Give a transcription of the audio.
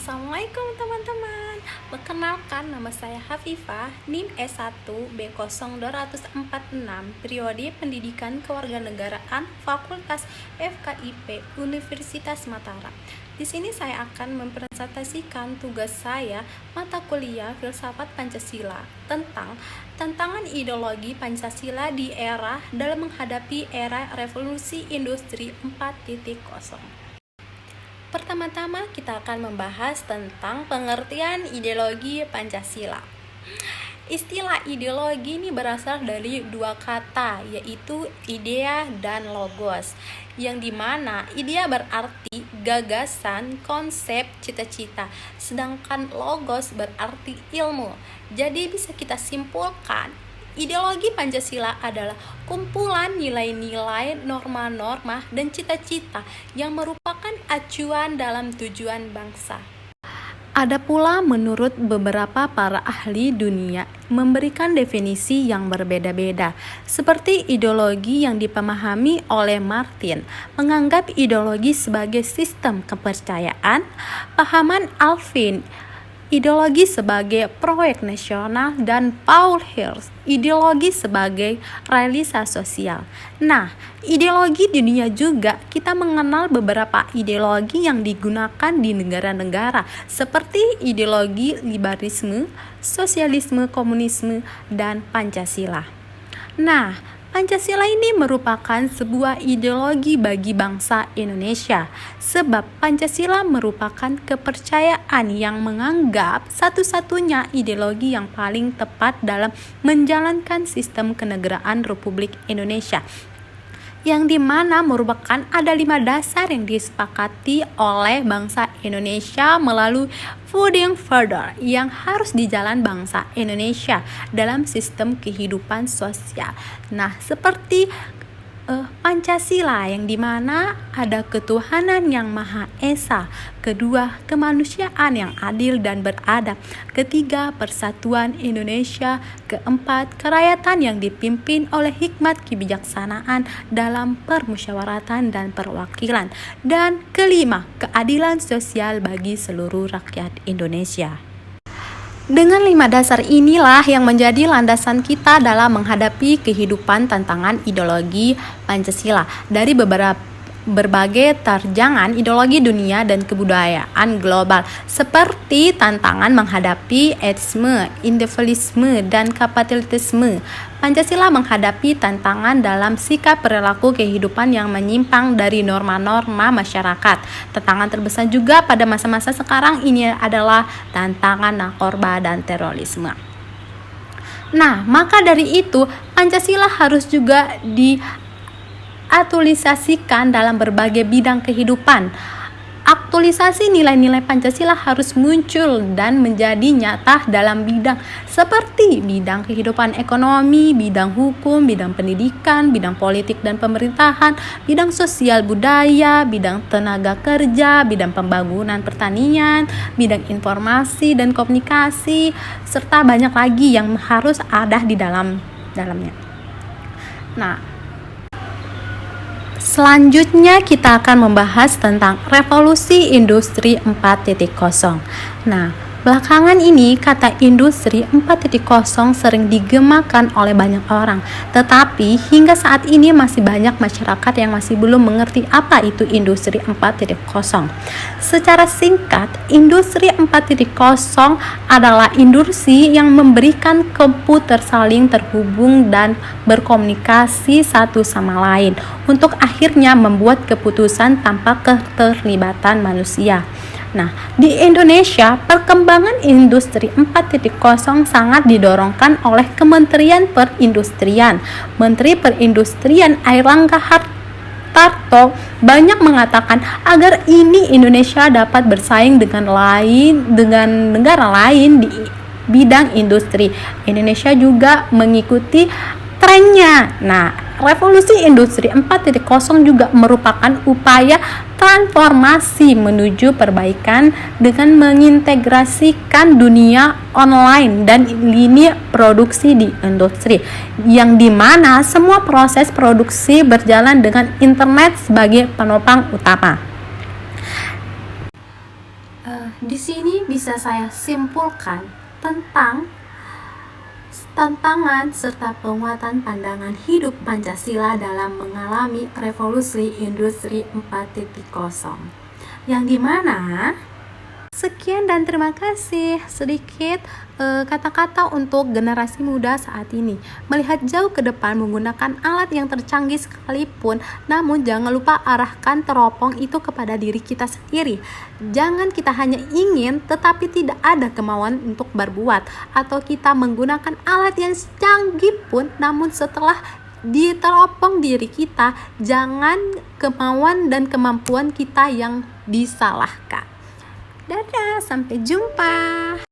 Assalamualaikum teman-teman. Perkenalkan, nama saya Hafifah, NIM S1B0246, periode pendidikan kewarganegaraan Fakultas FKIP Universitas Mataram. Di sini saya akan mempresentasikan tugas saya mata kuliah Filsafat Pancasila tentang tantangan ideologi Pancasila di era dalam menghadapi era revolusi industri 4.0. Pertama-tama kita akan membahas tentang pengertian ideologi Pancasila. Istilah ideologi ini berasal dari dua kata, yaitu idea dan logos, yang dimana idea berarti gagasan, konsep, cita-cita, sedangkan logos berarti ilmu. Jadi bisa kita simpulkan, ideologi Pancasila adalah kumpulan nilai-nilai, norma-norma, dan cita-cita yang merupakan acuan dalam tujuan bangsa. Ada pula menurut beberapa para ahli dunia memberikan definisi yang berbeda-beda. Seperti ideologi yang dipahami oleh Martin, menganggap ideologi sebagai sistem kepercayaan, pahaman Alvin, ideologi sebagai proyek nasional, dan Paul Hirsch, ideologi sebagai realisasi sosial. Nah, ideologi di dunia juga kita mengenal beberapa ideologi yang digunakan di negara-negara seperti ideologi liberalisme, sosialisme, komunisme, dan Pancasila. Nah, Pancasila ini merupakan sebuah ideologi bagi bangsa Indonesia, sebab Pancasila merupakan kepercayaan yang menganggap satu-satunya ideologi yang paling tepat dalam menjalankan sistem kenegaraan Republik Indonesia, yang dimana merupakan ada 5 dasar yang disepakati oleh bangsa Indonesia melalui Founding Father yang harus dijalan bangsa Indonesia dalam sistem kehidupan sosial. Nah, seperti Pancasila yang dimana ada ketuhanan yang Maha Esa, kedua kemanusiaan yang adil dan beradab, ketiga persatuan Indonesia, keempat kerakyatan yang dipimpin oleh hikmat kebijaksanaan dalam permusyawaratan dan perwakilan, dan kelima keadilan sosial bagi seluruh rakyat Indonesia. Dengan 5 dasar inilah yang menjadi landasan kita dalam menghadapi kehidupan tantangan ideologi Pancasila dari berbagai terjangan ideologi dunia dan kebudayaan global, seperti tantangan menghadapi ateisme, individualisme, dan kapitalisme. Pancasila menghadapi tantangan dalam sikap perilaku kehidupan yang menyimpang dari norma-norma masyarakat. Tantangan terbesar juga pada masa-masa sekarang ini adalah tantangan narkoba dan terorisme. Nah, maka dari itu Pancasila harus juga diaktualisasikan dalam berbagai bidang kehidupan. Aktualisasi nilai-nilai Pancasila harus muncul dan menjadi nyata dalam bidang seperti bidang kehidupan ekonomi, bidang hukum, bidang pendidikan, bidang politik dan pemerintahan, bidang sosial budaya, bidang tenaga kerja, bidang pembangunan pertanian, bidang informasi dan komunikasi, serta banyak lagi yang harus ada di dalamnya. Nah, selanjutnya kita akan membahas tentang revolusi industri 4.0. Nah, belakangan ini kata industri 4.0 sering digemakan oleh banyak orang, tetapi hingga saat ini masih banyak masyarakat yang masih belum mengerti apa itu industri 4.0. Secara singkat, industri 4.0 adalah industri yang memberikan komputer saling terhubung dan berkomunikasi satu sama lain untuk akhirnya membuat keputusan tanpa keterlibatan manusia. Nah, di Indonesia, perkembangan industri 4.0 sangat didorongkan oleh Kementerian Perindustrian. Menteri Perindustrian Airlangga Hartarto banyak mengatakan agar ini Indonesia dapat bersaing dengan negara lain di bidang industri. Indonesia juga mengikuti trennya. Nah, revolusi industri 4.0 juga merupakan upaya transformasi menuju perbaikan dengan mengintegrasikan dunia online dan lini produksi di industri, yang dimana semua proses produksi berjalan dengan internet sebagai penopang utama. Di sini bisa saya simpulkan tentang tantangan serta penguatan pandangan hidup Pancasila dalam mengalami revolusi industri 4.0. Yang dimana sekian dan terima kasih. Sedikit kata-kata untuk generasi muda saat ini. Melihat jauh ke depan menggunakan alat yang tercanggih sekalipun, namun jangan lupa arahkan teropong itu kepada diri kita sendiri. Jangan kita hanya ingin tetapi tidak ada kemauan untuk berbuat, atau kita menggunakan alat yang canggih pun namun setelah diteropong diri kita, jangan kemauan dan kemampuan kita yang disalahkan. Dadah, sampai jumpa.